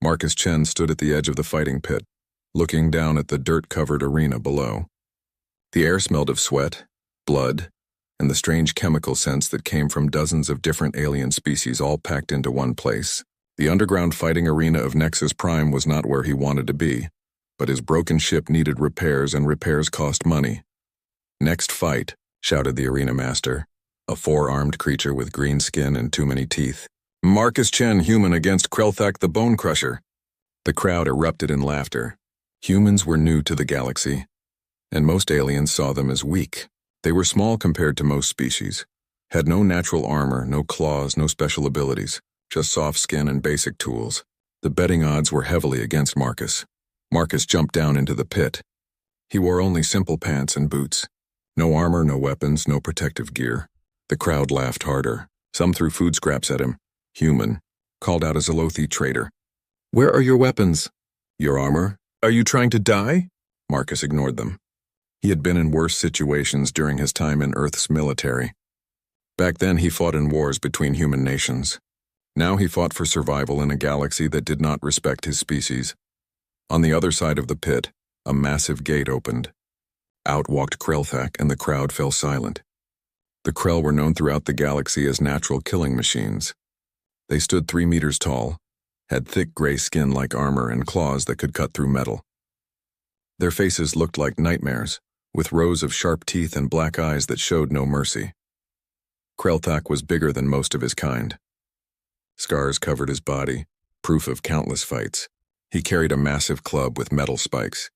Marcus Chen stood at the edge of the fighting pit, looking down at the dirt-covered arena below. The air smelled of sweat, blood, and the strange chemical scents that came from dozens of different alien species all packed into one place. The underground fighting arena of Nexus Prime was not where he wanted to be, but his broken ship needed repairs, and repairs cost money. "Next fight," shouted the arena master, a four-armed creature with green skin and too many teeth. "Marcus Chen, human, against Krelthak the Bone Crusher." The crowd erupted in laughter. Humans were new to the galaxy, and most aliens saw them as weak. They were small compared to most species, had no natural armor, no claws, no special abilities, just soft skin and basic tools. The betting odds were heavily against Marcus. Marcus jumped down into the pit. He wore only simple pants and boots. No armor, no weapons, no protective gear. The crowd laughed harder. Some threw food scraps at him. Human, called out a Zelothi traitor. "Where are your weapons? Your armor? Are you trying to die?" Marcus ignored them. He had been in worse situations during his time in Earth's military. Back then he fought in wars between human nations. Now he fought for survival in a galaxy that did not respect his species. On the other side of the pit, a massive gate opened. Out walked Krelthak, and the crowd fell silent. The Krell were known throughout the galaxy as natural killing machines. They stood 3 meters tall, had thick gray skin like armor and claws that could cut through metal. Their faces looked like nightmares, with rows of sharp teeth and black eyes that showed no mercy. Krelthak was bigger than most of his kind. Scars covered his body, proof of countless fights. He carried a massive club with metal spikes.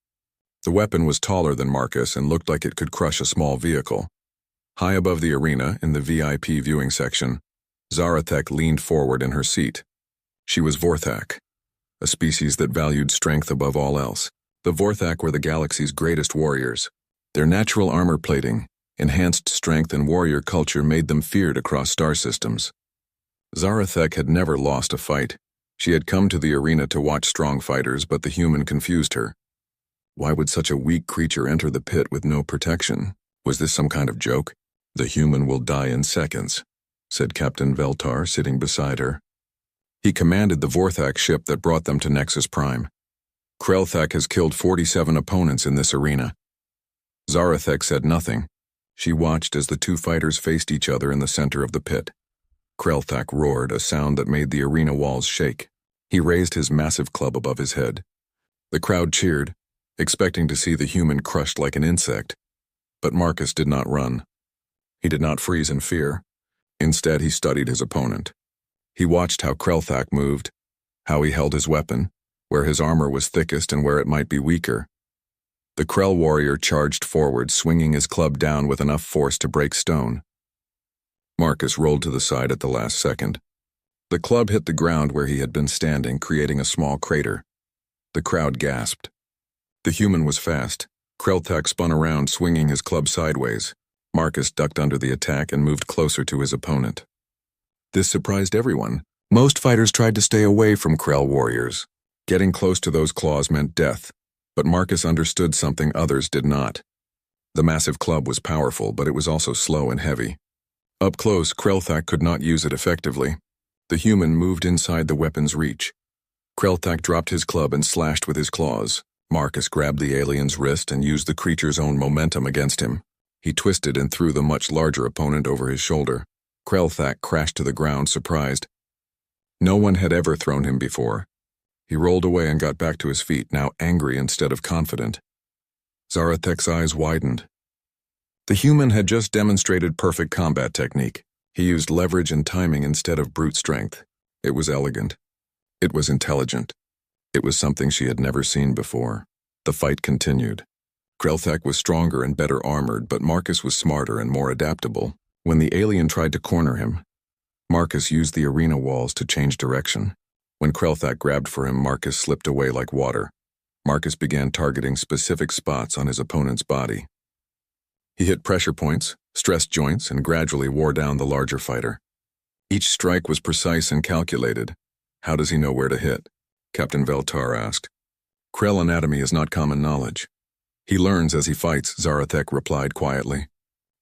The weapon was taller than Marcus and looked like it could crush a small vehicle. High above the arena, in the VIP viewing section, Zarathek leaned forward in her seat. She was Vorthak, a species that valued strength above all else. The Vorthak were the galaxy's greatest warriors. Their natural armor plating, enhanced strength, and warrior culture made them feared across star systems. Zarathek had never lost a fight. She had come to the arena to watch strong fighters, but the human confused her. Why would such a weak creature enter the pit with no protection? Was this some kind of joke? "The human will die in seconds," said Captain Veltar, sitting beside her. He commanded the Vorthak ship that brought them to Nexus Prime. "Krelthak has killed 47 opponents in this arena." Zarathek said nothing. She watched as the two fighters faced each other in the center of the pit. Krelthak roared, a sound that made the arena walls shake. He raised his massive club above his head. The crowd cheered, expecting to see the human crushed like an insect. But Marcus did not run. He did not freeze in fear. Instead, he studied his opponent. He watched how Krelthak moved, how he held his weapon, where his armor was thickest and where it might be weaker. The Krell warrior charged forward, swinging his club down with enough force to break stone. Marcus rolled to the side at the last second. The club hit the ground where he had been standing, creating a small crater. The crowd gasped. The human was fast. Krelthak spun around, swinging his club sideways. Marcus ducked under the attack and moved closer to his opponent. This surprised everyone. Most fighters tried to stay away from Krell warriors. Getting close to those claws meant death, but Marcus understood something others did not. The massive club was powerful, but it was also slow and heavy. Up close, Krelthak could not use it effectively. The human moved inside the weapon's reach. Krelthak dropped his club and slashed with his claws. Marcus grabbed the alien's wrist and used the creature's own momentum against him. He twisted and threw the much larger opponent over his shoulder. Krelthak crashed to the ground, surprised. No one had ever thrown him before. He rolled away and got back to his feet, now angry instead of confident. Zarathek's eyes widened. The human had just demonstrated perfect combat technique. He used leverage and timing instead of brute strength. It was elegant. It was intelligent. It was something she had never seen before. The fight continued. Krelthak was stronger and better armored, but Marcus was smarter and more adaptable. When the alien tried to corner him, Marcus used the arena walls to change direction. When Krelthak grabbed for him, Marcus slipped away like water. Marcus began targeting specific spots on his opponent's body. He hit pressure points, stressed joints, and gradually wore down the larger fighter. Each strike was precise and calculated. "How does he know where to hit?" Captain Veltar asked. "Krell anatomy is not common knowledge. He learns as he fights," Zarathek replied quietly.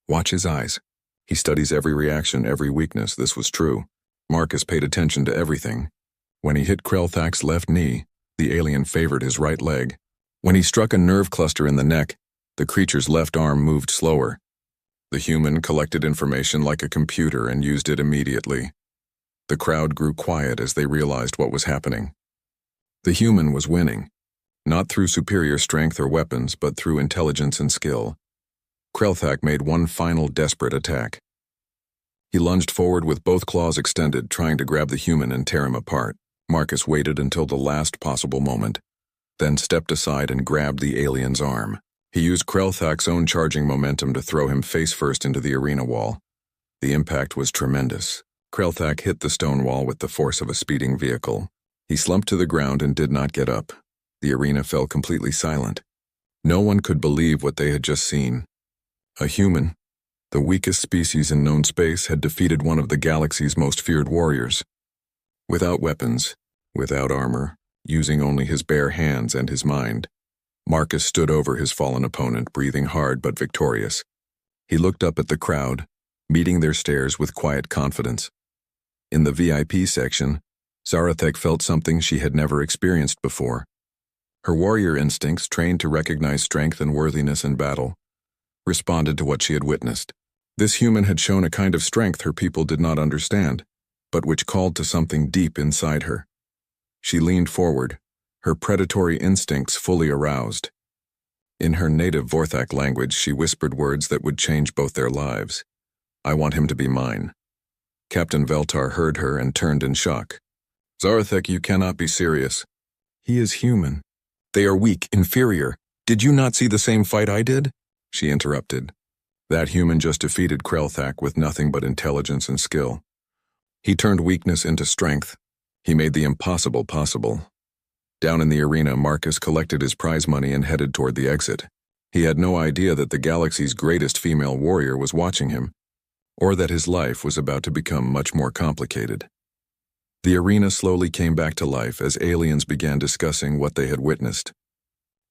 "Watch his eyes. He studies every reaction, every weakness." This was true. Marcus paid attention to everything. When he hit Krelthak's left knee, the alien favored his right leg. When he struck a nerve cluster in the neck, the creature's left arm moved slower. The human collected information like a computer and used it immediately. The crowd grew quiet as they realized what was happening. The human was winning, not through superior strength or weapons, but through intelligence and skill. Krelthak made one final desperate attack. He lunged forward with both claws extended, trying to grab the human and tear him apart. Marcus waited until the last possible moment, then stepped aside and grabbed the alien's arm. He used Krelthak's own charging momentum to throw him face first into the arena wall. The impact was tremendous. Krelthak hit the stone wall with the force of a speeding vehicle. He slumped to the ground and did not get up. The arena fell completely silent. No one could believe what they had just seen. A human, the weakest species in known space, had defeated one of the galaxy's most feared warriors. Without weapons, without armor, using only his bare hands and his mind, Marcus stood over his fallen opponent, breathing hard but victorious. He looked up at the crowd, meeting their stares with quiet confidence. In the VIP section, Zarathek felt something she had never experienced before. Her warrior instincts, trained to recognize strength and worthiness in battle, responded to what she had witnessed. This human had shown a kind of strength her people did not understand, but which called to something deep inside her. She leaned forward, her predatory instincts fully aroused. In her native Vorthak language, she whispered words that would change both their lives. "I want him to be mine." Captain Veltar heard her and turned in shock. "Zarathek, you cannot be serious. He is human. They are weak, inferior. Did you not see the same fight I did?" She interrupted. That human just defeated Krelthak with nothing but intelligence and skill. He turned weakness into strength. He made the impossible possible. Down in the arena, Marcus collected his prize money and headed toward the exit. He had no idea that the galaxy's greatest female warrior was watching him, or that his life was about to become much more complicated. The arena slowly came back to life as aliens began discussing what they had witnessed.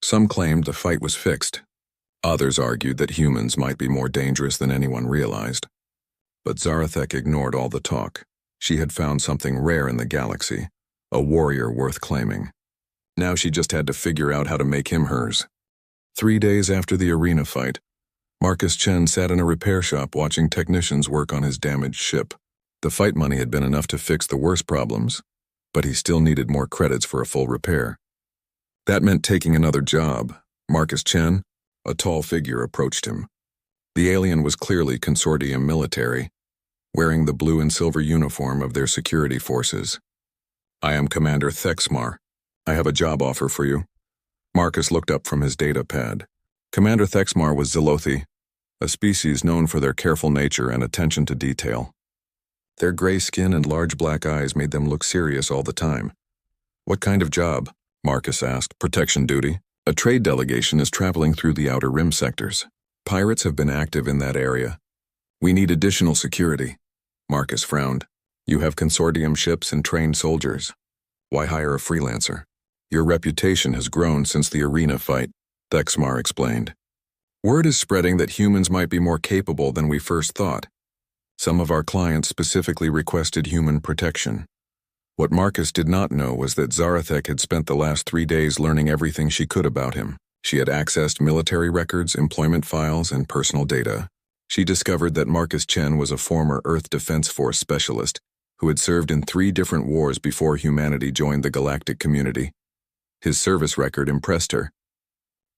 Some claimed the fight was fixed. Others argued that humans might be more dangerous than anyone realized. But Zarathek ignored all the talk. She had found something rare in the galaxy, a warrior worth claiming. Now she just had to figure out how to make him hers. 3 days after the arena fight, Marcus Chen sat in a repair shop watching technicians work on his damaged ship. The fight money had been enough to fix the worst problems, but he still needed more credits for a full repair. That meant taking another job. Marcus Chen, a tall figure, approached him. The alien was clearly consortium military, wearing the blue and silver uniform of their security forces. "I am Commander Thexmar. I have a job offer for you." Marcus looked up from his data pad. Commander Thexmar was Zelothi, a species known for their careful nature and attention to detail. Their gray skin and large black eyes made them look serious all the time. "What kind of job?" Marcus asked. "Protection duty. A trade delegation is traveling through the Outer Rim sectors. Pirates have been active in that area. We need additional security." Marcus frowned. "You have consortium ships and trained soldiers. Why hire a freelancer? Your reputation has grown since the arena fight," Thexmar explained. "Word is spreading that humans might be more capable than we first thought. Some of our clients specifically requested human protection." What Marcus did not know was that Zarathek had spent the last 3 days learning everything she could about him. She had accessed military records, employment files, and personal data. She discovered that Marcus Chen was a former Earth Defense Force specialist who had served in 3 different wars before humanity joined the galactic community. His service record impressed her.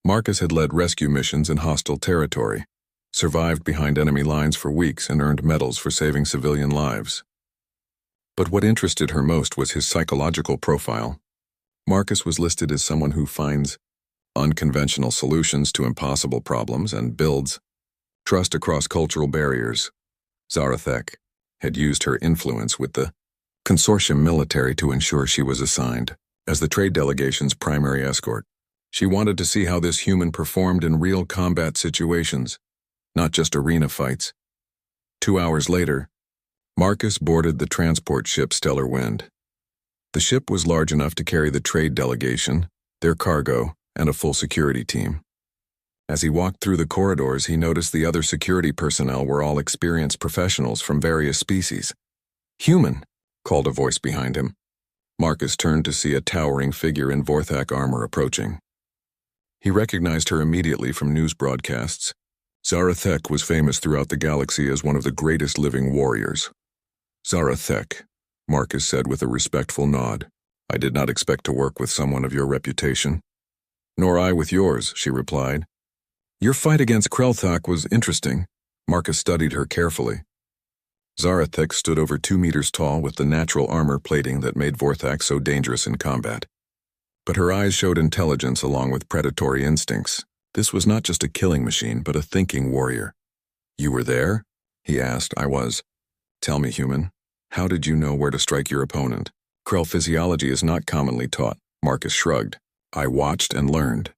Marcus had led rescue missions in hostile territory, survived behind enemy lines for weeks, and earned medals for saving civilian lives. But what interested her most was his psychological profile. Marcus was listed as someone who finds unconventional solutions to impossible problems and builds trust across cultural barriers. Zarathek had used her influence with the consortium military to ensure she was assigned as the trade delegation's primary escort. She wanted to see how this human performed in real combat situations, not just arena fights. 2 hours later, Marcus boarded the transport ship Stellar Wind. The ship was large enough to carry the trade delegation, their cargo, and a full security team. As he walked through the corridors, he noticed the other security personnel were all experienced professionals from various species. "Human," called a voice behind him. Marcus turned to see a towering figure in Vorthak armor approaching. He recognized her immediately from news broadcasts. Zarathek was famous throughout the galaxy as one of the greatest living warriors. Zarathek, Marcus said with a respectful nod. I did not expect to work with someone of your reputation. Nor I with yours, she replied. Your fight against Krelthak was interesting. Marcus studied her carefully. Zarathek stood over 2 meters tall with the natural armor plating that made Vorthak so dangerous in combat. But her eyes showed intelligence along with predatory instincts. This was not just a killing machine, but a thinking warrior. You were there? He asked. I was. Tell me, human, how did you know where to strike your opponent? Krell physiology is not commonly taught. Marcus shrugged. I watched and learned.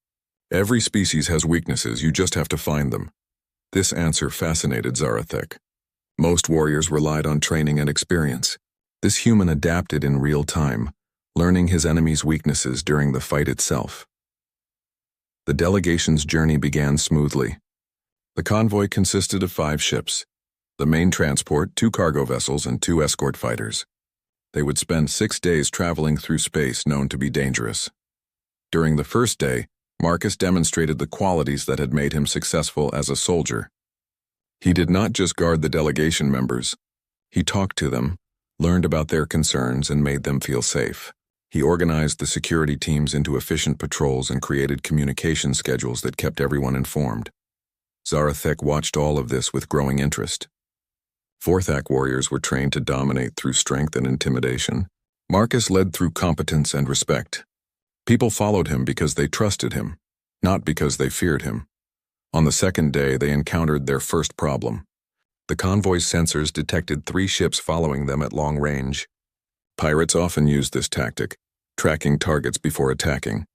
Every species has weaknesses, you just have to find them. This answer fascinated Zarathek. Most warriors relied on training and experience. This human adapted in real time, learning his enemy's weaknesses during the fight itself. The delegation's journey began smoothly. The convoy consisted of 5 ships. The main transport, 2 cargo vessels, and 2 escort fighters. They would spend 6 days traveling through space known to be dangerous. During the first day, Marcus demonstrated the qualities that had made him successful as a soldier. He did not just guard the delegation members. He talked to them, learned about their concerns, and made them feel safe. He organized the security teams into efficient patrols and created communication schedules that kept everyone informed. Zarathek watched all of this with growing interest. Vorthak warriors were trained to dominate through strength and intimidation. Marcus led through competence and respect. People followed him because they trusted him, not because they feared him. On the second day, they encountered their first problem. The convoy's sensors detected 3 ships following them at long range. Pirates often use this tactic, tracking targets before attacking.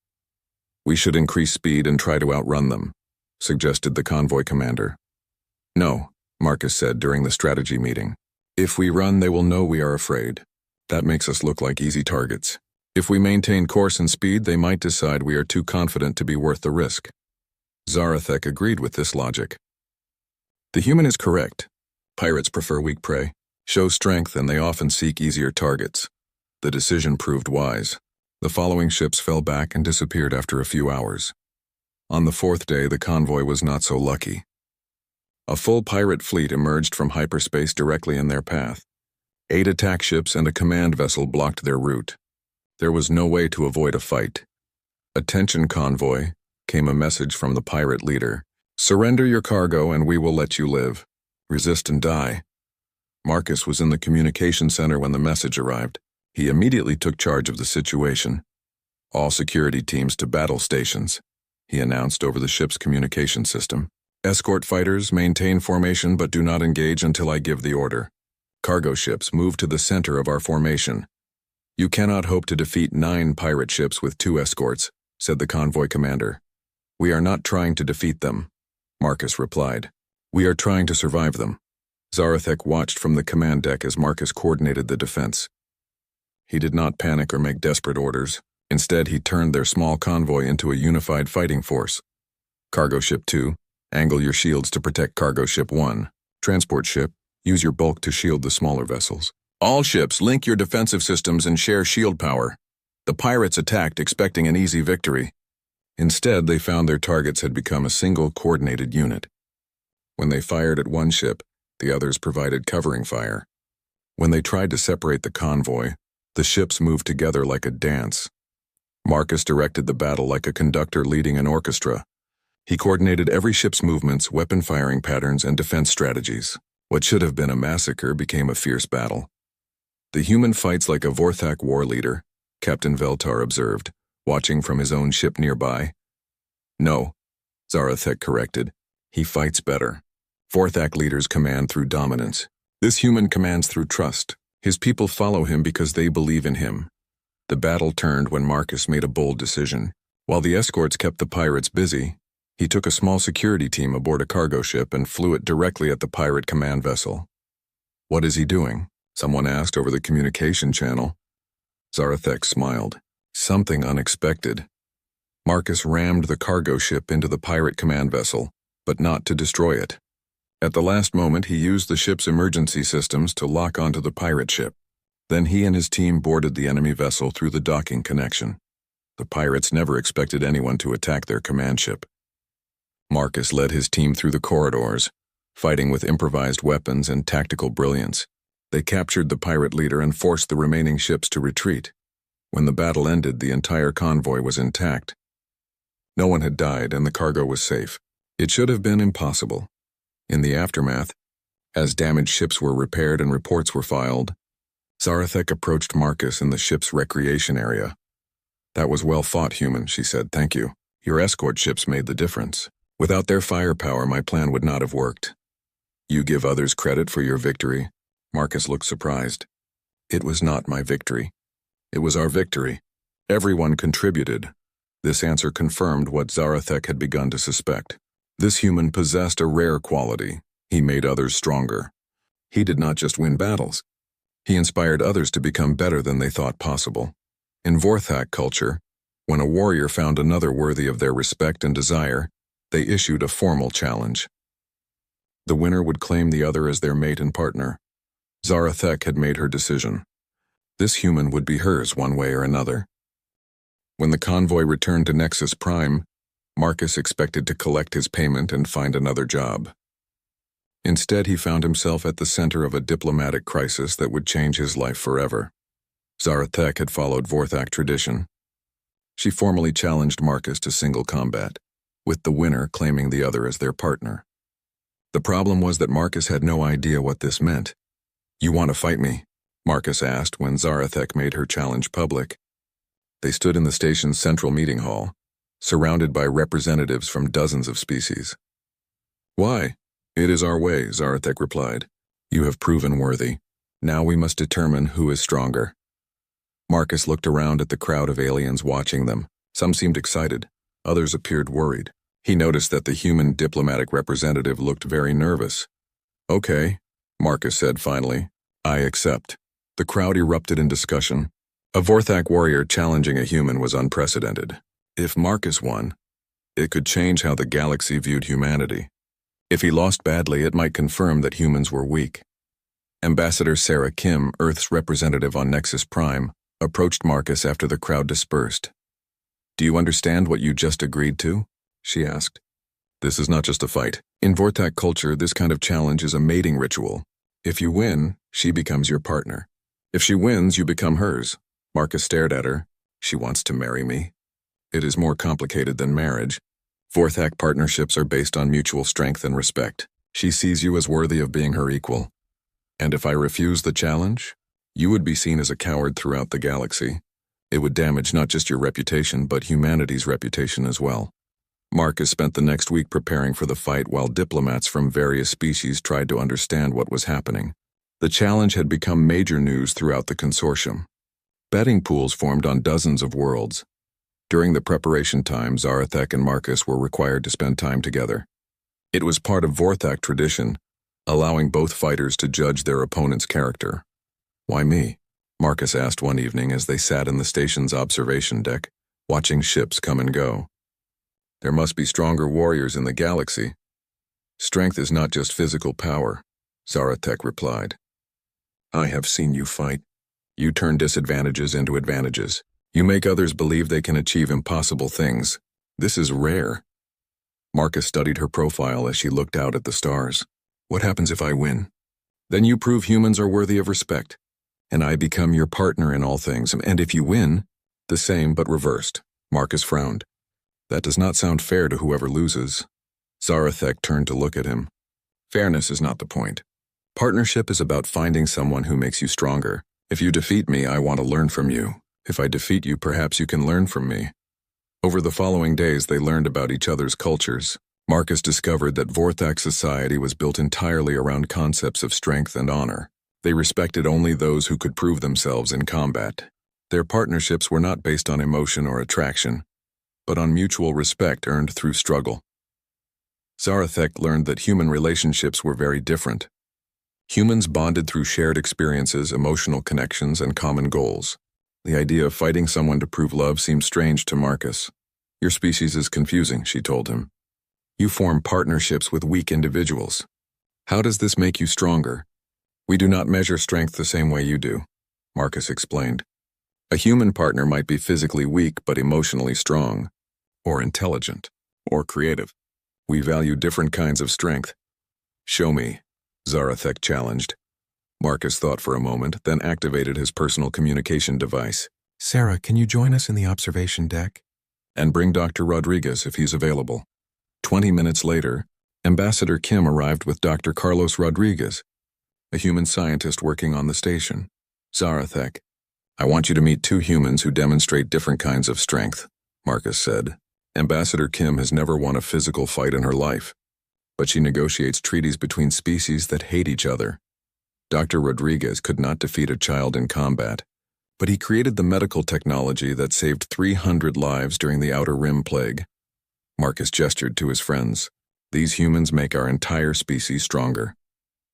We should increase speed and try to outrun them, suggested the convoy commander. No, Marcus said during the strategy meeting. If we run, they will know we are afraid. That makes us look like easy targets. If we maintain course and speed, they might decide we are too confident to be worth the risk. Zarathek agreed with this logic. The human is correct. Pirates prefer weak prey, show strength, and they often seek easier targets. The decision proved wise. The following ships fell back and disappeared after a few hours. On the 4th day, the convoy was not so lucky. A full pirate fleet emerged from hyperspace directly in their path. 8 attack ships and a command vessel blocked their route. There was no way to avoid a fight. Attention convoy, came a message from the pirate leader. Surrender your cargo and we will let you live. Resist and die. Marcus was in the communication center when the message arrived. He immediately took charge of the situation. All security teams to battle stations, he announced over the ship's communication system. Escort fighters maintain formation but do not engage until I give the order. Cargo ships move to the center of our formation. You cannot hope to defeat 9 pirate ships with 2 escorts, said the convoy commander. We are not trying to defeat them, Marcus replied. We are trying to survive them. Zarathek watched from the command deck as Marcus coordinated the defense. He did not panic or make desperate orders. Instead, he turned their small convoy into a unified fighting force. Cargo Ship 2, angle your shields to protect Cargo Ship 1. Transport Ship, use your bulk to shield the smaller vessels. All ships, link your defensive systems and share shield power. The pirates attacked expecting an easy victory. Instead, they found their targets had become a single coordinated unit. When they fired at one ship, the others provided covering fire. When they tried to separate the convoy, the ships moved together like a dance. Marcus directed the battle like a conductor leading an orchestra. He coordinated every ship's movements, weapon firing patterns, and defense strategies. What should have been a massacre became a fierce battle. The human fights like a Vorthak war leader, Captain Veltar observed, watching from his own ship nearby. No, Zarathek corrected. He fights better. Vorthak leaders command through dominance. This human commands through trust. His people follow him because they believe in him. The battle turned when Marcus made a bold decision. While the escorts kept the pirates busy, he took a small security team aboard a cargo ship and flew it directly at the pirate command vessel. What is he doing? Someone asked over the communication channel. Zarathek smiled. Something unexpected. Marcus rammed the cargo ship into the pirate command vessel, but not to destroy it. At the last moment, he used the ship's emergency systems to lock onto the pirate ship. Then he and his team boarded the enemy vessel through the docking connection. The pirates never expected anyone to attack their command ship. Marcus led his team through the corridors, fighting with improvised weapons and tactical brilliance. They captured the pirate leader and forced the remaining ships to retreat. When the battle ended, the entire convoy was intact. No one had died and the cargo was safe. It should have been impossible. In the aftermath, as damaged ships were repaired and reports were filed, Zarathek approached Marcus in the ship's recreation area. "That was well fought, human," she said. "Thank you. Your escort ships made the difference. Without their firepower, my plan would not have worked." "You give others credit for your victory?" Marcus looked surprised. "It was not my victory. It was our victory. Everyone contributed." This answer confirmed what Zarathek had begun to suspect. This human possessed a rare quality. He made others stronger. He did not just win battles. He inspired others to become better than they thought possible. In Vorthak culture, when a warrior found another worthy of their respect and desire, they issued a formal challenge. The winner would claim the other as their mate and partner. Zarathek had made her decision. This human would be hers one way or another. When the convoy returned to Nexus Prime, Marcus expected to collect his payment and find another job. Instead, he found himself at the center of a diplomatic crisis that would change his life forever. Zarathek had followed Vorthak tradition. She formally challenged Marcus to single combat, with the winner claiming the other as their partner. The problem was that Marcus had no idea what this meant. "You want to fight me?" Marcus asked when Zarathek made her challenge public. They stood in the station's central meeting hall, surrounded by representatives from dozens of species. "Why? It is our way," Zarathek replied. "You have proven worthy. Now we must determine who is stronger." Marcus looked around at the crowd of aliens watching them. Some seemed excited, others appeared worried. He noticed that the human diplomatic representative looked very nervous. "Okay," Marcus said finally. "I accept." The crowd erupted in discussion. A Vorthak warrior challenging a human was unprecedented. If Marcus won, it could change how the galaxy viewed humanity. If he lost badly, it might confirm that humans were weak. Ambassador Sarah Kim, Earth's representative on Nexus Prime, approached Marcus after the crowd dispersed. "Do you understand what you just agreed to?" she asked. "This is not just a fight. In Vorthak culture, this kind of challenge is a mating ritual. If you win, she becomes your partner. If she wins, you become hers." Marcus stared at her. "She wants to marry me?" "It is more complicated than marriage. Vorthak partnerships are based on mutual strength and respect. She sees you as worthy of being her equal. And if I refuse the challenge, you would be seen as a coward throughout the galaxy. It would damage not just your reputation, but humanity's reputation as well." Marcus spent the next week preparing for the fight while diplomats from various species tried to understand what was happening. The challenge had become major news throughout the consortium. Betting pools formed on dozens of worlds. During the preparation time, Zarathek and Marcus were required to spend time together. It was part of Vorthak tradition, allowing both fighters to judge their opponent's character. "Why me?" Marcus asked one evening as they sat in the station's observation deck, watching ships come and go. "There must be stronger warriors in the galaxy." "Strength is not just physical power," Zarathek replied. "I have seen you fight. You turn disadvantages into advantages. You make others believe they can achieve impossible things. This is rare." Marcus studied her profile as she looked out at the stars. "What happens if I win?" "Then you prove humans are worthy of respect, and I become your partner in all things. And if you win, the same but reversed." Marcus frowned. "That does not sound fair to whoever loses." Zarathek turned to look at him. "Fairness is not the point. Partnership is about finding someone who makes you stronger. If you defeat me, I want to learn from you. If I defeat you, perhaps you can learn from me." Over the following days, they learned about each other's cultures. Marcus discovered that Vorthak society was built entirely around concepts of strength and honor. They respected only those who could prove themselves in combat. Their partnerships were not based on emotion or attraction, but on mutual respect earned through struggle. Zarathek learned that human relationships were very different. Humans bonded through shared experiences, emotional connections, and common goals. The idea of fighting someone to prove love seemed strange to Marcus. "Your species is confusing," she told him. "You form partnerships with weak individuals. How does this make you stronger?" "We do not measure strength the same way you do." Marcus explained. A human partner might be physically weak but emotionally strong, or intelligent, or creative. We value different kinds of strength. Show me, Zarathek challenged. Marcus thought for a moment, then activated his personal communication device. Sarah, can you join us in the observation deck? And bring Dr. Rodriguez if he's available. 20 minutes later, Ambassador Kim arrived with Dr. Carlos Rodriguez, a human scientist working on the station. Zarathek, I want you to meet two humans who demonstrate different kinds of strength, Marcus said. Ambassador Kim has never won a physical fight in her life, but she negotiates treaties between species that hate each other. Dr. Rodriguez could not defeat a child in combat, but he created the medical technology that saved 300 lives during the Outer Rim Plague. Marcus gestured to his friends. These humans make our entire species stronger,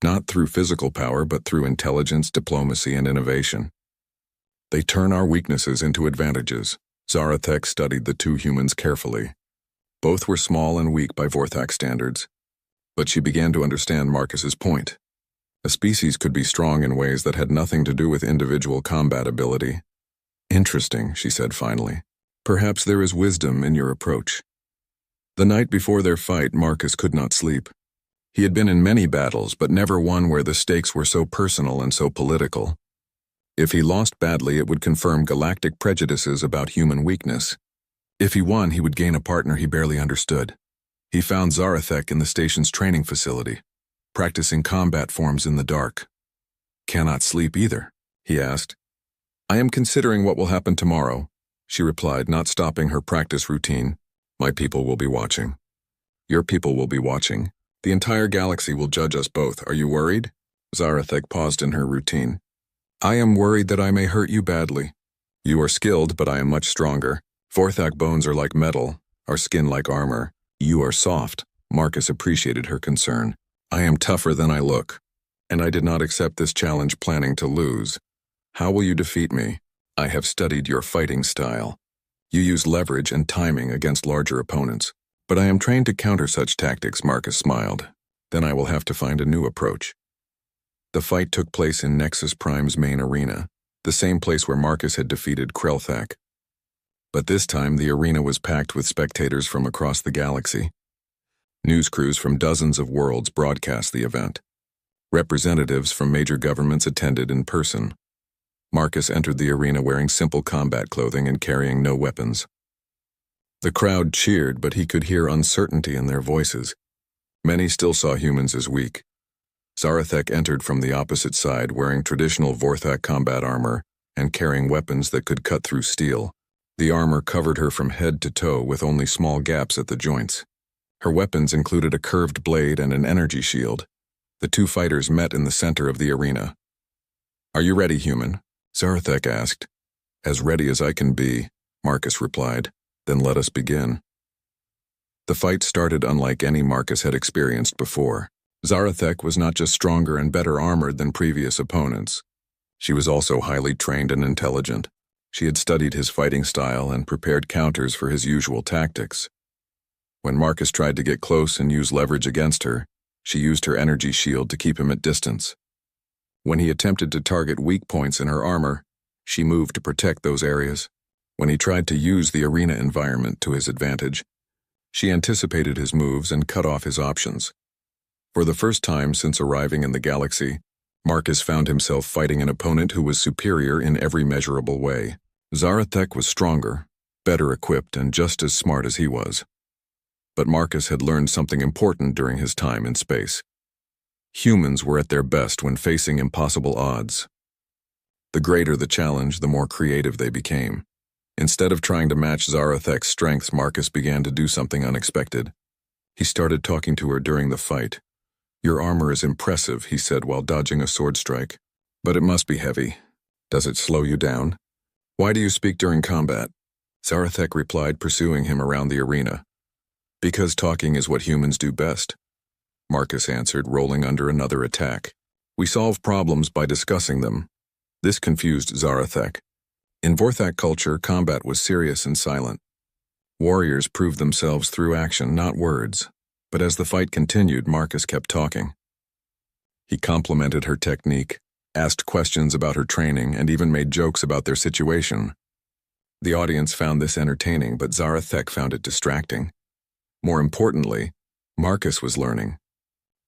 not through physical power, but through intelligence, diplomacy, and innovation. They turn our weaknesses into advantages. Zarathek studied the two humans carefully. Both were small and weak by Vorthak standards, but she began to understand Marcus's point. A species could be strong in ways that had nothing to do with individual combat ability. Interesting, she said finally. Perhaps there is wisdom in your approach. The night before their fight, Marcus could not sleep. He had been in many battles, but never one where the stakes were so personal and so political. If he lost badly, it would confirm galactic prejudices about human weakness. If he won, he would gain a partner he barely understood. He found Zarathek in the station's training facility, practicing combat forms in the dark. Cannot sleep either, he asked. I am considering what will happen tomorrow, she replied, not stopping her practice routine. My people will be watching. Your people will be watching. The entire galaxy will judge us both. Are you worried? Zarathek paused in her routine. I am worried that I may hurt you badly. You are skilled, but I am much stronger. Vorthak bones are like metal, our skin like armor. You are soft. Marcus appreciated her concern. I am tougher than I look, and I did not accept this challenge planning to lose. How will you defeat me? I have studied your fighting style. You use leverage and timing against larger opponents, but I am trained to counter such tactics, Marcus smiled. Then I will have to find a new approach. The fight took place in Nexus Prime's main arena, the same place where Marcus had defeated Krelthak. But this time the arena was packed with spectators from across the galaxy. News crews from dozens of worlds broadcast the event. Representatives from major governments attended in person. Marcus entered the arena wearing simple combat clothing and carrying no weapons. The crowd cheered, but he could hear uncertainty in their voices. Many still saw humans as weak. Zarathek entered from the opposite side wearing traditional Vorthak combat armor and carrying weapons that could cut through steel. The armor covered her from head to toe with only small gaps at the joints. Her weapons included a curved blade and an energy shield. The two fighters met in the center of the arena. Are you ready, human? Zarathek asked. As ready as I can be, Marcus replied. Then let us begin. The fight started unlike any Marcus had experienced before. Zarathek was not just stronger and better armored than previous opponents. She was also highly trained and intelligent. She had studied his fighting style and prepared counters for his usual tactics. When Marcus tried to get close and use leverage against her, she used her energy shield to keep him at distance. When he attempted to target weak points in her armor, she moved to protect those areas. When he tried to use the arena environment to his advantage, she anticipated his moves and cut off his options. For the first time since arriving in the galaxy, Marcus found himself fighting an opponent who was superior in every measurable way. Zarathek was stronger, better equipped, and just as smart as he was. But Marcus had learned something important during his time in space. Humans were at their best when facing impossible odds. The greater the challenge, the more creative they became. Instead of trying to match Zarathek's strengths, Marcus began to do something unexpected. He started talking to her during the fight. Your armor is impressive, he said while dodging a sword strike. But it must be heavy. Does it slow you down? Why do you speak during combat? Zarathek replied, pursuing him around the arena. Because talking is what humans do best, Marcus answered, rolling under another attack. We solve problems by discussing them. This confused Zarathek. In Vorthak culture, combat was serious and silent. Warriors proved themselves through action, not words. But as the fight continued, Marcus kept talking. He complimented her technique, asked questions about her training, and even made jokes about their situation. The audience found this entertaining, but Zarathek found it distracting. More importantly, Marcus was learning.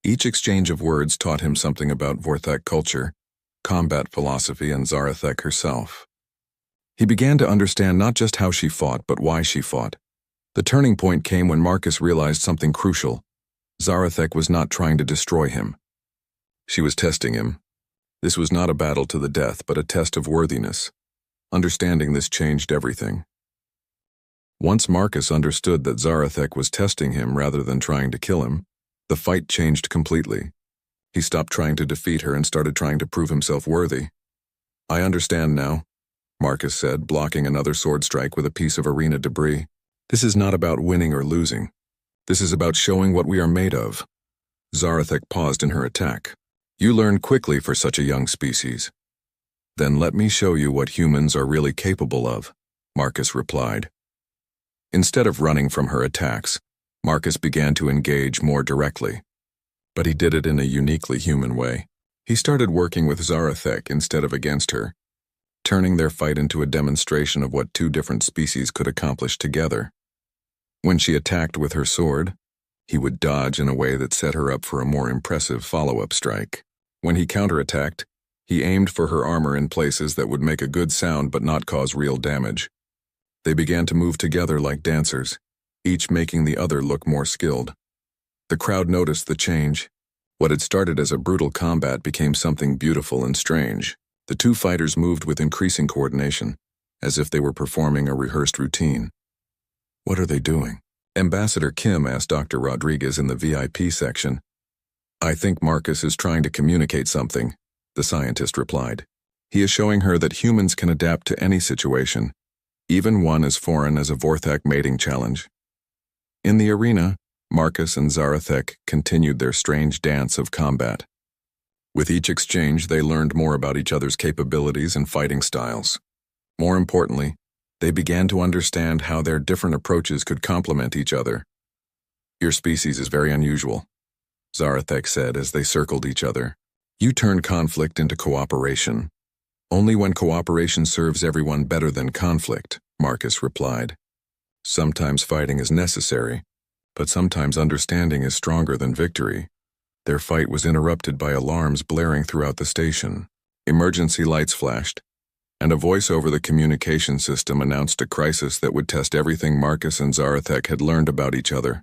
Each exchange of words taught him something about Vorthak culture, combat philosophy, and Zarathek herself. He began to understand not just how she fought, but why she fought. The turning point came when Marcus realized something crucial. Zarathek was not trying to destroy him. She was testing him. This was not a battle to the death, but a test of worthiness. Understanding this changed everything. Once Marcus understood that Zarathek was testing him rather than trying to kill him, the fight changed completely. He stopped trying to defeat her and started trying to prove himself worthy. "I understand now," Marcus said, blocking another sword strike with a piece of arena debris. "This is not about winning or losing. This is about showing what we are made of." Zarathek paused in her attack. "You learn quickly for such a young species." "Then let me show you what humans are really capable of," Marcus replied. Instead of running from her attacks, Marcus began to engage more directly. But he did it in a uniquely human way. He started working with Zarathek instead of against her, turning their fight into a demonstration of what two different species could accomplish together. When she attacked with her sword, he would dodge in a way that set her up for a more impressive follow-up strike. When he counterattacked, he aimed for her armor in places that would make a good sound but not cause real damage. They began to move together like dancers, each making the other look more skilled. The crowd noticed the change. What had started as a brutal combat became something beautiful and strange. The two fighters moved with increasing coordination, as if they were performing a rehearsed routine. "What are they doing?" Ambassador Kim asked Dr. Rodriguez in the VIP section. "I think Marcus is trying to communicate something," the scientist replied. "He is showing her that humans can adapt to any situation, even one as foreign as a Vorthak mating challenge." In the arena, Marcus and Zarathek continued their strange dance of combat. With each exchange, they learned more about each other's capabilities and fighting styles. More importantly, they began to understand how their different approaches could complement each other. "Your species is very unusual," Zarathek said as they circled each other. "You turn conflict into cooperation." "Only when cooperation serves everyone better than conflict," Marcus replied. "Sometimes fighting is necessary, but sometimes understanding is stronger than victory." Their fight was interrupted by alarms blaring throughout the station. Emergency lights flashed, and a voice over the communication system announced a crisis that would test everything Marcus and Zarathek had learned about each other.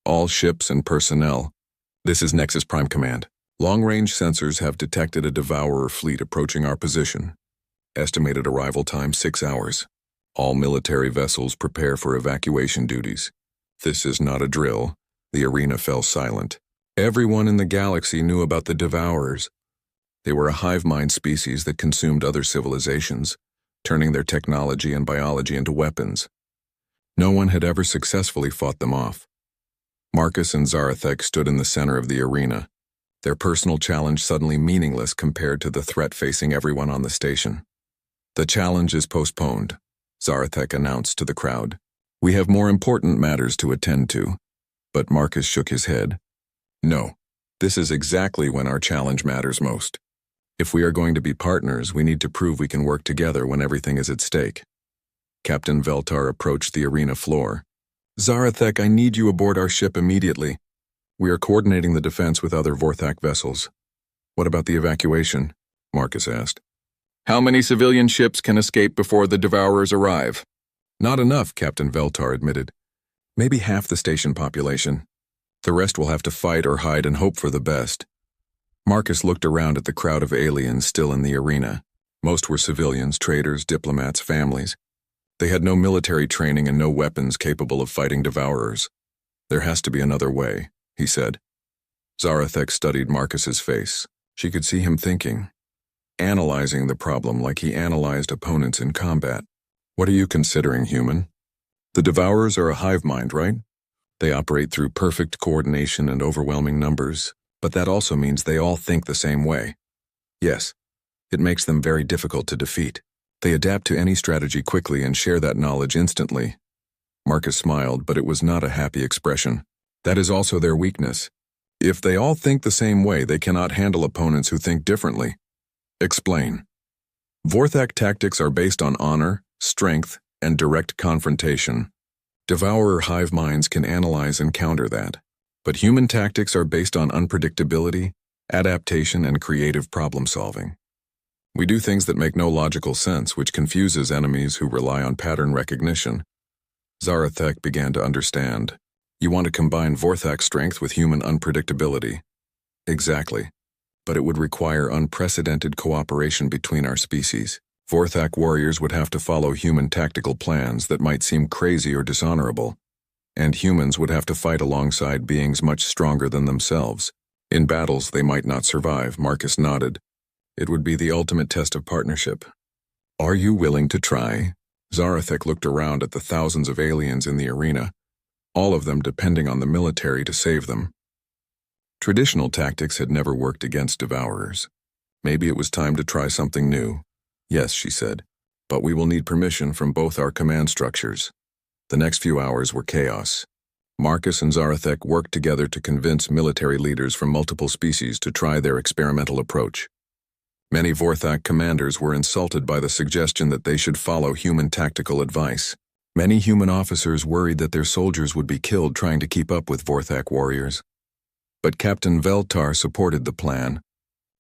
"All ships and personnel. This is Nexus Prime Command. Long-range sensors have detected a Devourer fleet approaching our position. Estimated arrival time 6 hours. All military vessels prepare for evacuation duties." This is not a drill. The arena fell silent. Everyone in the galaxy knew about the Devourers. They were a hive mind species that consumed other civilizations, turning their technology and biology into weapons. No one had ever successfully fought them off. Marcus and Zarathek stood in the center of the arena, their personal challenge suddenly meaningless compared to the threat facing everyone on the station. "The challenge is postponed," Zarathek announced to the crowd. "We have more important matters to attend to." But Marcus shook his head. "No, this is exactly when our challenge matters most. If we are going to be partners, we need to prove we can work together when everything is at stake." Captain Veltar approached the arena floor. "Zarathek, I need you aboard our ship immediately. We are coordinating the defense with other Vorthak vessels." "What about the evacuation?" Marcus asked. "How many civilian ships can escape before the Devourers arrive?" "Not enough," Captain Veltar admitted. "Maybe half the station population. The rest will have to fight or hide and hope for the best." Marcus looked around at the crowd of aliens still in the arena. Most were civilians, traders, diplomats, families. They had no military training and no weapons capable of fighting Devourers. "There has to be another way," he said. Zarathek studied Marcus's face. She could see him thinking, analyzing the problem like he analyzed opponents in combat. "What are you considering, human? The Devourers are a hive mind, right? They operate through perfect coordination and overwhelming numbers, but that also means they all think the same way." "Yes, it makes them very difficult to defeat. They adapt to any strategy quickly and share that knowledge instantly." Marcus smiled, but it was not a happy expression. "That is also their weakness. If they all think the same way, they cannot handle opponents who think differently. Explain. Vorthak tactics are based on honor, strength, and direct confrontation. Devourer hive minds can analyze and counter that. But human tactics are based on unpredictability, adaptation, and creative problem-solving. We do things that make no logical sense, which confuses enemies who rely on pattern recognition. Zarathek began to understand. You want to combine Vorthak strength with human unpredictability. Exactly. But it would require unprecedented cooperation between our species. Vorthak warriors would have to follow human tactical plans that might seem crazy or dishonorable. And humans would have to fight alongside beings much stronger than themselves. In battles, they might not survive, Marcus nodded. It would be the ultimate test of partnership. Are you willing to try? Zarathek looked around at the thousands of aliens in the arena, all of them depending on the military to save them. Traditional tactics had never worked against devourers. Maybe it was time to try something new. Yes, she said, but we will need permission from both our command structures. The next few hours were chaos. Marcus and Zarathek worked together to convince military leaders from multiple species to try their experimental approach. Many Vorthak commanders were insulted by the suggestion that they should follow human tactical advice. Many human officers worried that their soldiers would be killed trying to keep up with Vorthak warriors. But Captain Veltar supported the plan,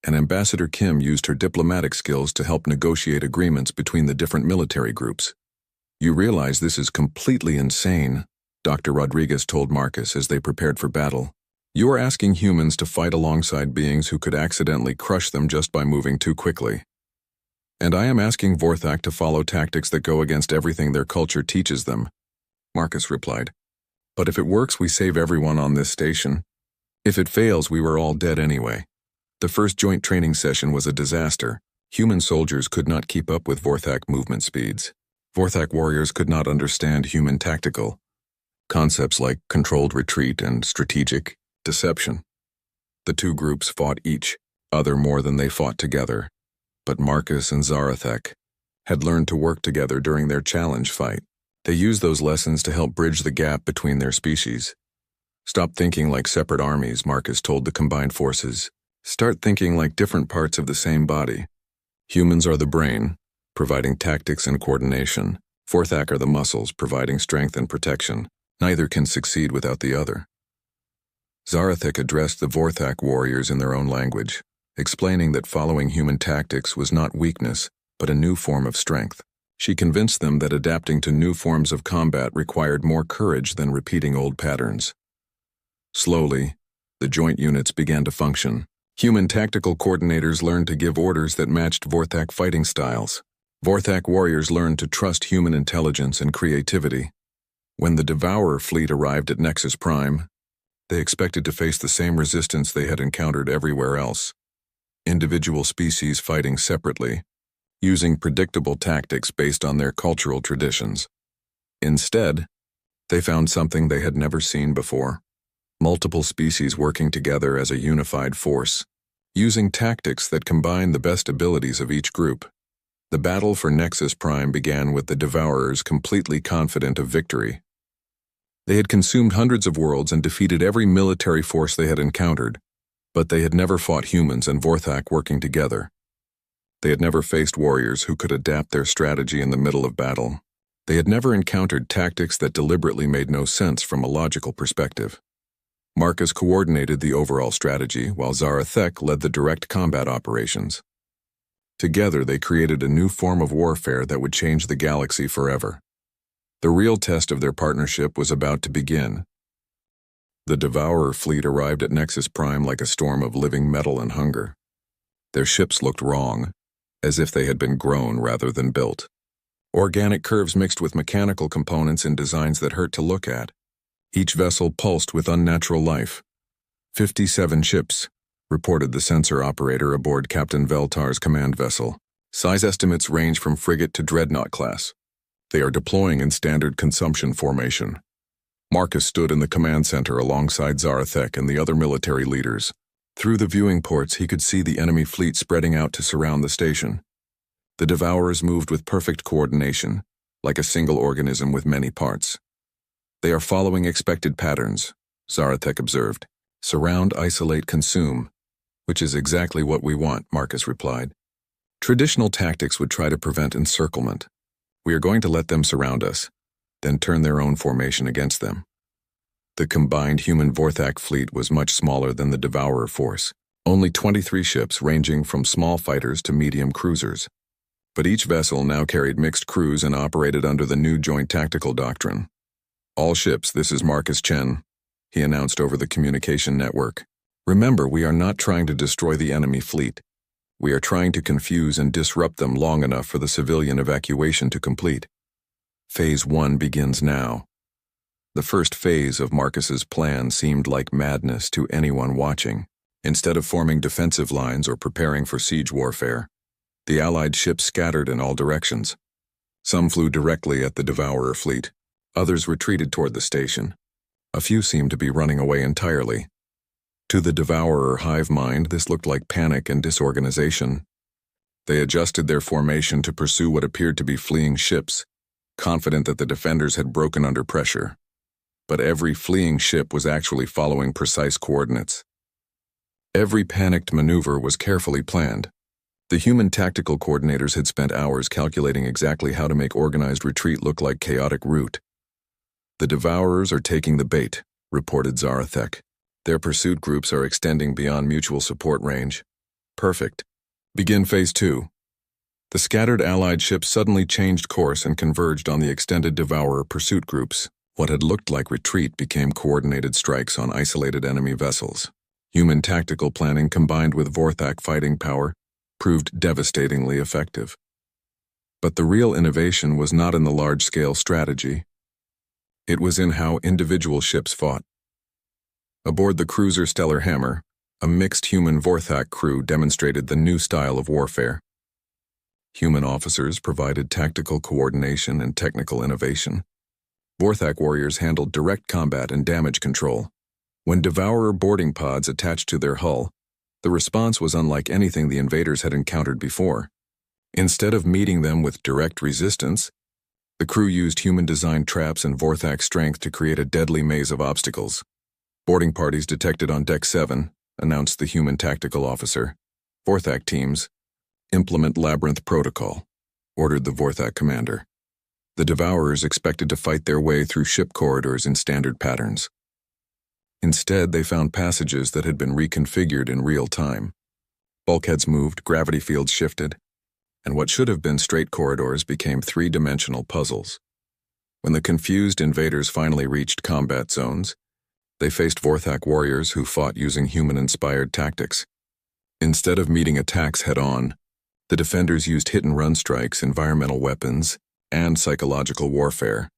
and Ambassador Kim used her diplomatic skills to help negotiate agreements between the different military groups. You realize this is completely insane, Dr. Rodriguez told Marcus as they prepared for battle. You are asking humans to fight alongside beings who could accidentally crush them just by moving too quickly. And I am asking Vorthak to follow tactics that go against everything their culture teaches them, Marcus replied. But if it works, we save everyone on this station. If it fails, we were all dead anyway. The first joint training session was a disaster. Human soldiers could not keep up with Vorthak movement speeds. Vorthak warriors could not understand human tactical concepts like controlled retreat and strategic deception. The two groups fought each other more than they fought together, but Marcus and Zarathek had learned to work together during their challenge fight. They used those lessons to help bridge the gap between their species. Stop thinking like separate armies, Marcus told the combined forces. Start thinking like different parts of the same body. Humans are the brain, providing tactics and coordination. Vorthak are the muscles, providing strength and protection. Neither can succeed without the other. Zarathek addressed the Vorthak warriors in their own language, explaining that following human tactics was not weakness, but a new form of strength. She convinced them that adapting to new forms of combat required more courage than repeating old patterns. Slowly, the joint units began to function. Human tactical coordinators learned to give orders that matched Vorthak fighting styles. Vorthak warriors learned to trust human intelligence and creativity. When the Devourer fleet arrived at Nexus Prime, they expected to face the same resistance they had encountered everywhere else. Individual species fighting separately, using predictable tactics based on their cultural traditions. Instead, they found something they had never seen before. Multiple species working together as a unified force, using tactics that combine the best abilities of each group. The battle for Nexus Prime began with the Devourers completely confident of victory. They had consumed hundreds of worlds and defeated every military force they had encountered, but they had never fought humans and Vorthak working together. They had never faced warriors who could adapt their strategy in the middle of battle. They had never encountered tactics that deliberately made no sense from a logical perspective. Marcus coordinated the overall strategy, while Zarathek led the direct combat operations. Together, they created a new form of warfare that would change the galaxy forever. The real test of their partnership was about to begin. The Devourer fleet arrived at Nexus Prime like a storm of living metal and hunger. Their ships looked wrong, as if they had been grown rather than built. Organic curves mixed with mechanical components in designs that hurt to look at. Each vessel pulsed with unnatural life. 57 ships, reported the sensor operator aboard Captain Veltar's command vessel. Size estimates range from frigate to dreadnought class. They are deploying in standard consumption formation. Marcus stood in the command center alongside Zarathek and the other military leaders. Through the viewing ports, he could see the enemy fleet spreading out to surround the station. The Devourers moved with perfect coordination, like a single organism with many parts. They are following expected patterns, Zarathek observed. Surround, isolate, consume, which is exactly what we want, Marcus replied. Traditional tactics would try to prevent encirclement. We are going to let them surround us, then turn their own formation against them. The combined human Vorthak fleet was much smaller than the Devourer force, only 23 ships ranging from small fighters to medium cruisers. But each vessel now carried mixed crews and operated under the new Joint Tactical Doctrine. All ships, this is Marcus Chen, he announced over the communication network. Remember, we are not trying to destroy the enemy fleet. We are trying to confuse and disrupt them long enough for the civilian evacuation to complete. Phase 1 begins now. The first phase of Marcus's plan seemed like madness to anyone watching. Instead of forming defensive lines or preparing for siege warfare, the Allied ships scattered in all directions. Some flew directly at the Devourer fleet. Others retreated toward the station. A few seemed to be running away entirely. To the Devourer hive mind, this looked like panic and disorganization. They adjusted their formation to pursue what appeared to be fleeing ships, confident that the defenders had broken under pressure. But every fleeing ship was actually following precise coordinates. Every panicked maneuver was carefully planned. The human tactical coordinators had spent hours calculating exactly how to make organized retreat look like chaotic rout. The Devourers are taking the bait, reported Zarathek. Their pursuit groups are extending beyond mutual support range. Perfect. Begin Phase 2. The scattered Allied ships suddenly changed course and converged on the extended Devourer pursuit groups. What had looked like retreat became coordinated strikes on isolated enemy vessels. Human tactical planning combined with Vorthak fighting power proved devastatingly effective. But the real innovation was not in the large-scale strategy. It was in how individual ships fought. Aboard the cruiser Stellar Hammer, a mixed human Vorthak crew demonstrated the new style of warfare. Human officers provided tactical coordination and technical innovation. Vorthak warriors handled direct combat and damage control. When Devourer boarding pods attached to their hull, the response was unlike anything the invaders had encountered before. Instead of meeting them with direct resistance, the crew used human-designed traps and Vorthak strength to create a deadly maze of obstacles. Boarding parties detected on Deck 7, announced the human tactical officer. Vorthak teams, implement Labyrinth Protocol, ordered the Vorthak commander. The Devourers expected to fight their way through ship corridors in standard patterns. Instead, they found passages that had been reconfigured in real time. Bulkheads moved, gravity fields shifted, and what should have been straight corridors became three-dimensional puzzles. When the confused invaders finally reached combat zones, they faced Vorthak warriors who fought using human-inspired tactics. Instead of meeting attacks head-on, the defenders used hit-and-run strikes, environmental weapons, and psychological warfare.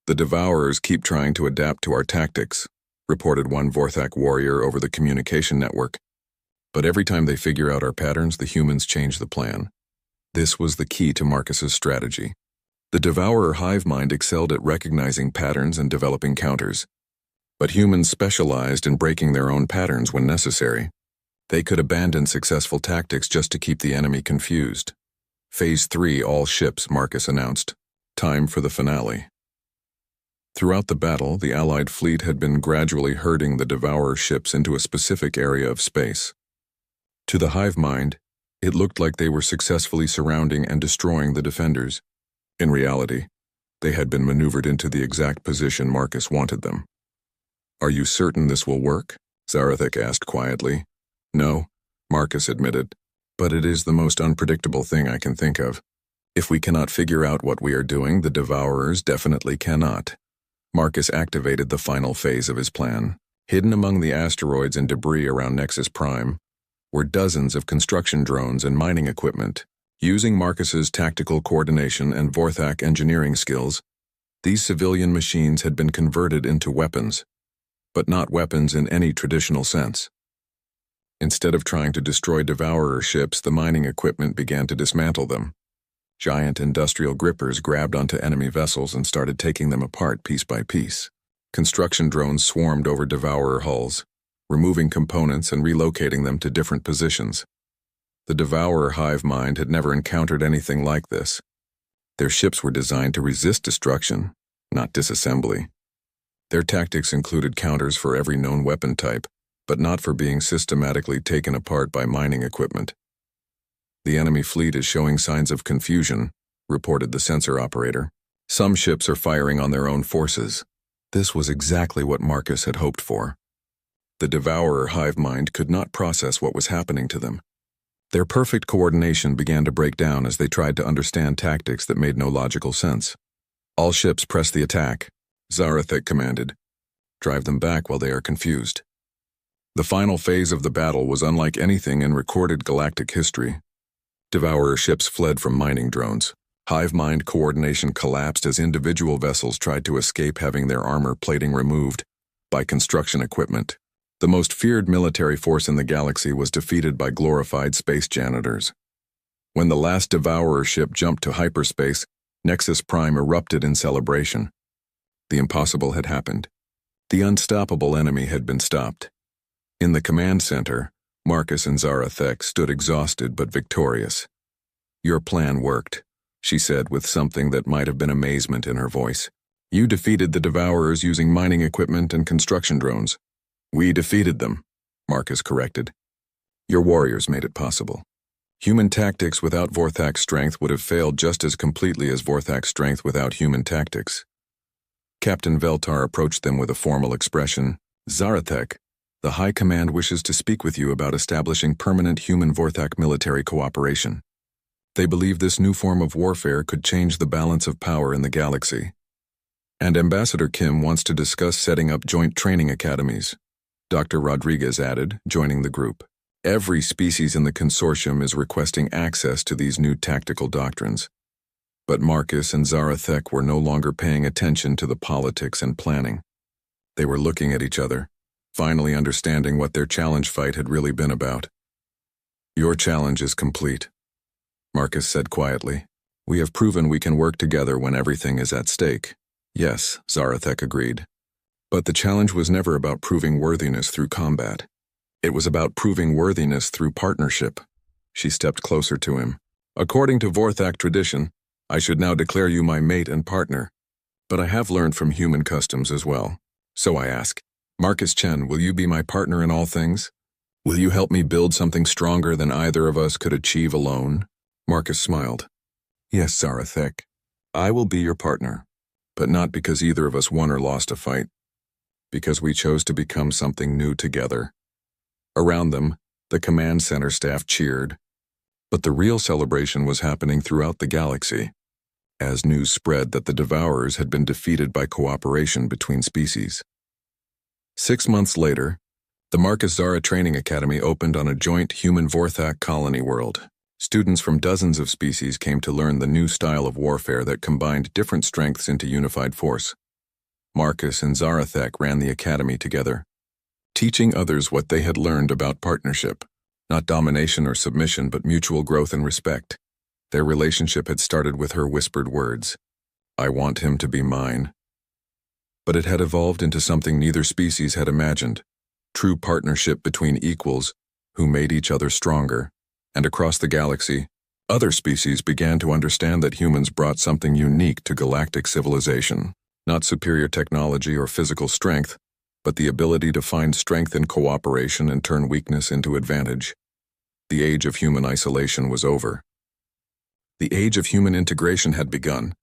The Devourers keep trying to adapt to our tactics, reported one Vorthak warrior over the communication network. But every time they figure out our patterns, the humans change the plan. This was the key to Marcus's strategy. The Devourer hive mind excelled at recognizing patterns and developing counters. But humans specialized in breaking their own patterns when necessary. They could abandon successful tactics just to keep the enemy confused. Phase 3, all ships, Marcus announced. Time for the finale. Throughout the battle, the Allied fleet had been gradually herding the Devourer ships into a specific area of space. To the hive mind, it looked like they were successfully surrounding and destroying the defenders. In reality, they had been maneuvered into the exact position Marcus wanted them. Are you certain this will work? Zarathek asked quietly. No, Marcus admitted, but it is the most unpredictable thing I can think of. If we cannot figure out what we are doing, the Devourers definitely cannot. Marcus activated the final phase of his plan. Hidden among the asteroids and debris around Nexus Prime were dozens of construction drones and mining equipment. Using Marcus's tactical coordination and Vorthak engineering skills, these civilian machines had been converted into weapons, but not weapons in any traditional sense. Instead of trying to destroy Devourer ships, the mining equipment began to dismantle them. Giant industrial grippers grabbed onto enemy vessels and started taking them apart piece by piece. Construction drones swarmed over Devourer hulls, removing components and relocating them to different positions. The Devourer hive mind had never encountered anything like this. Their ships were designed to resist destruction, not disassembly. Their tactics included counters for every known weapon type, but not for being systematically taken apart by mining equipment. The enemy fleet is showing signs of confusion, reported the sensor operator. Some ships are firing on their own forces. This was exactly what Marcus had hoped for. The Devourer hive mind could not process what was happening to them. Their perfect coordination began to break down as they tried to understand tactics that made no logical sense. All ships press the attack, Zarathek commanded. Drive them back while they are confused. The final phase of the battle was unlike anything in recorded galactic history. Devourer ships fled from mining drones. Hive mind coordination collapsed as individual vessels tried to escape, having their armor plating removed by construction equipment. The most feared military force in the galaxy was defeated by glorified space janitors. When the last Devourer ship jumped to hyperspace, Nexus Prime erupted in celebration. The impossible had happened. The unstoppable enemy had been stopped. In the command center, Marcus and Zarathek stood exhausted but victorious. "Your plan worked," she said with something that might have been amazement in her voice. "You defeated the Devourers using mining equipment and construction drones." "We defeated them," Marcus corrected. "Your warriors made it possible. Human tactics without Vorthak's strength would have failed just as completely as Vorthak's strength without human tactics." Captain Veltar approached them with a formal expression. "Zarathek, the High Command wishes to speak with you about establishing permanent human-Vorthak military cooperation. They believe this new form of warfare could change the balance of power in the galaxy. And Ambassador Kim wants to discuss setting up joint training academies," Dr. Rodriguez added, joining the group. "Every species in the consortium is requesting access to these new tactical doctrines." But Marcus and Zarathek were no longer paying attention to the politics and planning. They were looking at each other, finally understanding what their challenge fight had really been about. "Your challenge is complete," Marcus said quietly. "We have proven we can work together when everything is at stake." "Yes," Zarathek agreed. "But the challenge was never about proving worthiness through combat. It was about proving worthiness through partnership." She stepped closer to him. "According to Vorthak tradition, I should now declare you my mate and partner. But I have learned from human customs as well. So I ask, Marcus Chen, will you be my partner in all things? Will you help me build something stronger than either of us could achieve alone?" Marcus smiled. "Yes, Zarathek, I will be your partner, but not because either of us won or lost a fight, because we chose to become something new together." Around them, the command center staff cheered. But the real celebration was happening throughout the galaxy, as news spread that the Devourers had been defeated by cooperation between species. 6 months later, the Marcus Zara Training Academy opened on a joint human-Vorthak colony world. Students from dozens of species came to learn the new style of warfare that combined different strengths into unified force. Marcus and Zarathek ran the academy together, teaching others what they had learned about partnership, not domination or submission, but mutual growth and respect. Their relationship had started with her whispered words, "I want him to be mine." But it had evolved into something neither species had imagined, true partnership between equals who made each other stronger. And across the galaxy, other species began to understand that humans brought something unique to galactic civilization, not superior technology or physical strength, but the ability to find strength in cooperation and turn weakness into advantage. The age of human isolation was over. The age of human integration had begun.